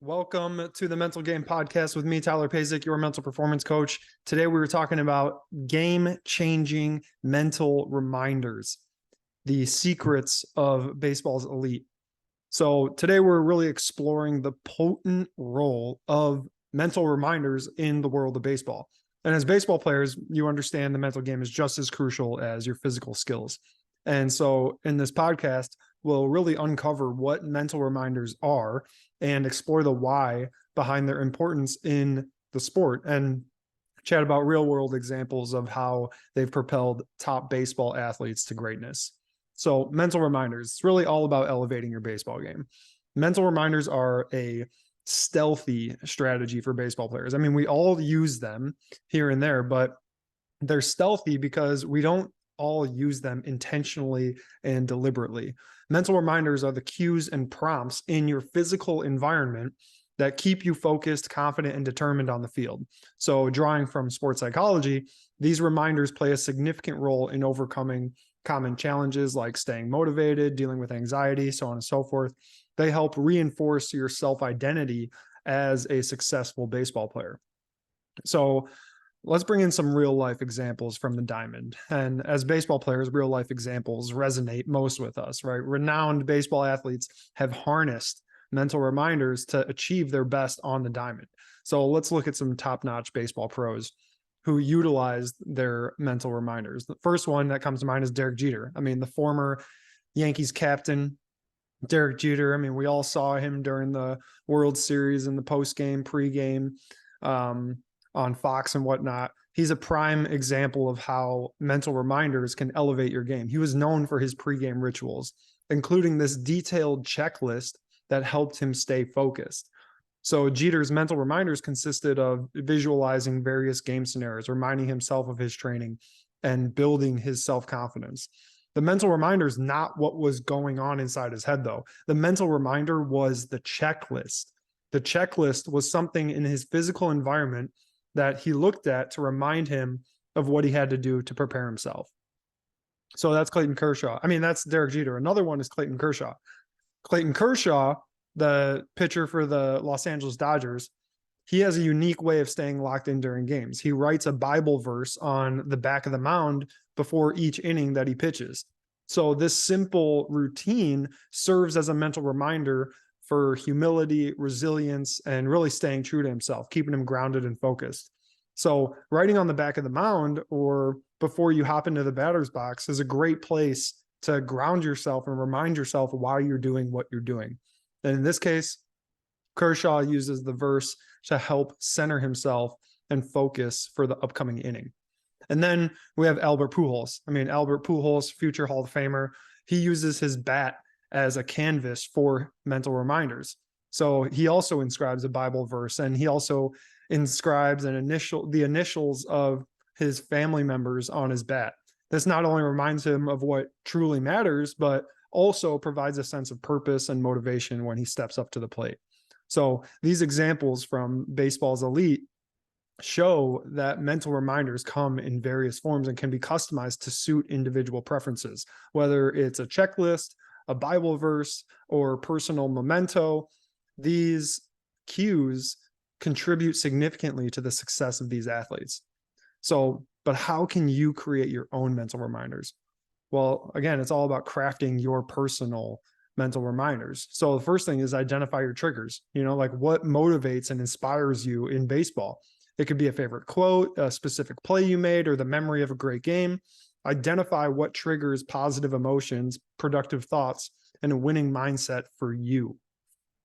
Welcome to the Mental Game Podcast with me, Tyler Pazik, your mental performance coach. Today we were talking about game-changing mental reminders, the secrets of baseball's elite. So today we're really exploring the potent role of mental reminders in the world of baseball. And as baseball players, you understand the mental game is just as crucial as your physical skills. And so in this podcast, we'll really uncover what mental reminders are and explore the why behind their importance in the sport and chat about real world examples of how they've propelled top baseball athletes to greatness. So mental reminders, it's really all about elevating your baseball game. Mental reminders are a stealthy strategy for baseball players. I mean, we all use them here and there, but they're stealthy because we don't all use them intentionally and deliberately. Mental reminders are the cues and prompts in your physical environment that keep you focused, confident, and determined on the field. So drawing from sports psychology, these reminders play a significant role in overcoming common challenges like staying motivated, dealing with anxiety, so on and so forth. They help reinforce your self-identity as a successful baseball player. So let's bring in some real life examples from the diamond. And as baseball players, real life examples resonate most with us, right? Renowned baseball athletes have harnessed mental reminders to achieve their best on the diamond. So let's look at some top-notch baseball pros who utilized their mental reminders. The first one that comes to mind is Derek Jeter. I mean, the former Yankees captain, Derek Jeter. I mean, we all saw him during the World Series in the post-game, pre-game, on Fox and whatnot. He's a prime example of how mental reminders can elevate your game. He was known for his pregame rituals, including this detailed checklist that helped him stay focused. So Jeter's mental reminders consisted of visualizing various game scenarios, reminding himself of his training, and building his self-confidence. The mental reminder is not what was going on inside his head, though. The mental reminder was the checklist. The checklist was something in his physical environment that he looked at to remind him of what he had to do to prepare himself. So that's Clayton Kershaw. I mean, that's Derek Jeter. Another one is Clayton Kershaw. Clayton Kershaw, the pitcher for the Los Angeles Dodgers, he has a unique way of staying locked in during games. He writes a Bible verse on the back of the mound before each inning that he pitches. So this simple routine serves as a mental reminder for humility, resilience, and really staying true to himself, keeping him grounded and focused. So writing on the back of the mound or before you hop into the batter's box is a great place to ground yourself and remind yourself why you're doing what you're doing. And in this case, Kershaw uses the verse to help center himself and focus for the upcoming inning. And then we have Albert Pujols. I mean, Albert Pujols, future Hall of Famer, he uses his bat as a canvas for mental reminders. So he also inscribes a Bible verse, and he also inscribes the initials of his family members on his bat. This not only reminds him of what truly matters, but also provides a sense of purpose and motivation when he steps up to the plate. So these examples from baseball's elite show that mental reminders come in various forms and can be customized to suit individual preferences, whether it's a checklist, a Bible verse, or personal memento. These cues contribute significantly to the success of these athletes. So, but how can you create your own mental reminders? Well, again, it's all about crafting your personal mental reminders. So the first thing is identify your triggers, like what motivates and inspires you in baseball. It could be a favorite quote, a specific play you made, or the memory of a great game. Identify what triggers positive emotions, productive thoughts, and a winning mindset for you.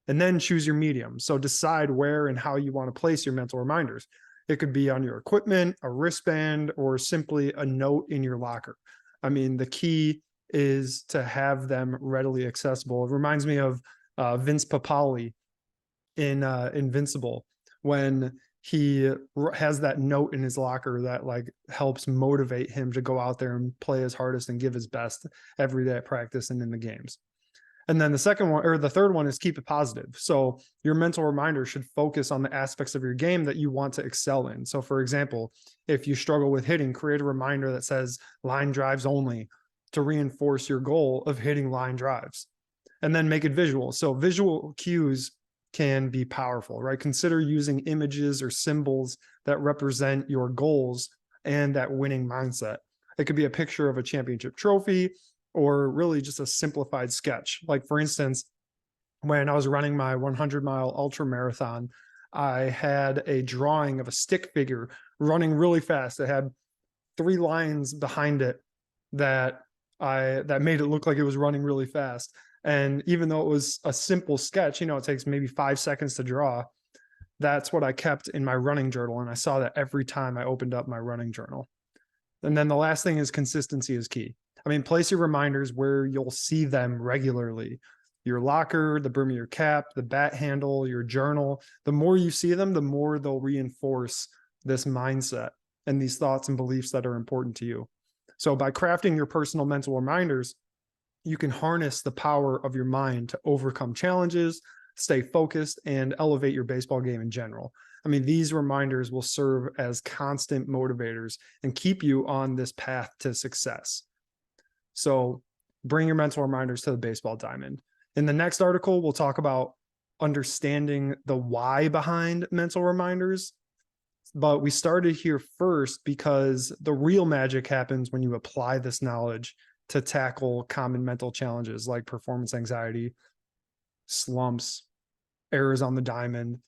And then choose your medium. So decide where and how you want to place your mental reminders. It could be on your equipment, a wristband, or simply a note in your locker. I mean, the key is to have them readily accessible. It reminds me of Vince Papale in Invincible, when he has that note in his locker that like helps motivate him to go out there and play his hardest and give his best every day at practice and in the games. And then the second one, or the third one, is keep it positive. So your mental reminder should focus on the aspects of your game that you want to excel in. So for example, if you struggle with hitting, create a reminder that says line drives only to reinforce your goal of hitting line drives. And then make it visual. So visual cues can be powerful, right? Consider using images or symbols that represent your goals and that winning mindset. It could be a picture of a championship trophy or really just a simplified sketch. Like, for instance, when I was running my 100-mile ultra marathon, I had a drawing of a stick figure running really fast. It had 3 lines behind it that made it look like it was running really fast. And even though it was a simple sketch, it takes maybe 5 seconds to draw. That's what I kept in my running journal. And I saw that every time I opened up my running journal. And then the last thing is consistency is key. I mean, place your reminders where you'll see them regularly. Your locker, the brim of your cap, the bat handle, your journal. The more you see them, the more they'll reinforce this mindset and these thoughts and beliefs that are important to you. So by crafting your personal mental reminders, you can harness the power of your mind to overcome challenges, stay focused, and elevate your baseball game in general. I mean, these reminders will serve as constant motivators and keep you on this path to success. So bring your mental reminders to the baseball diamond. In the next article, we'll talk about understanding the why behind mental reminders. But we started here first because the real magic happens when you apply this knowledge to tackle common mental challenges like performance anxiety, slumps, errors on the diamond.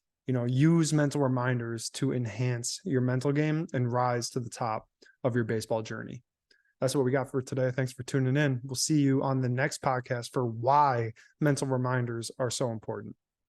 Use mental reminders to enhance your mental game and rise to the top of your baseball journey. That's what we got for today. Thanks for tuning in. We'll see you on the next podcast for why mental reminders are so important.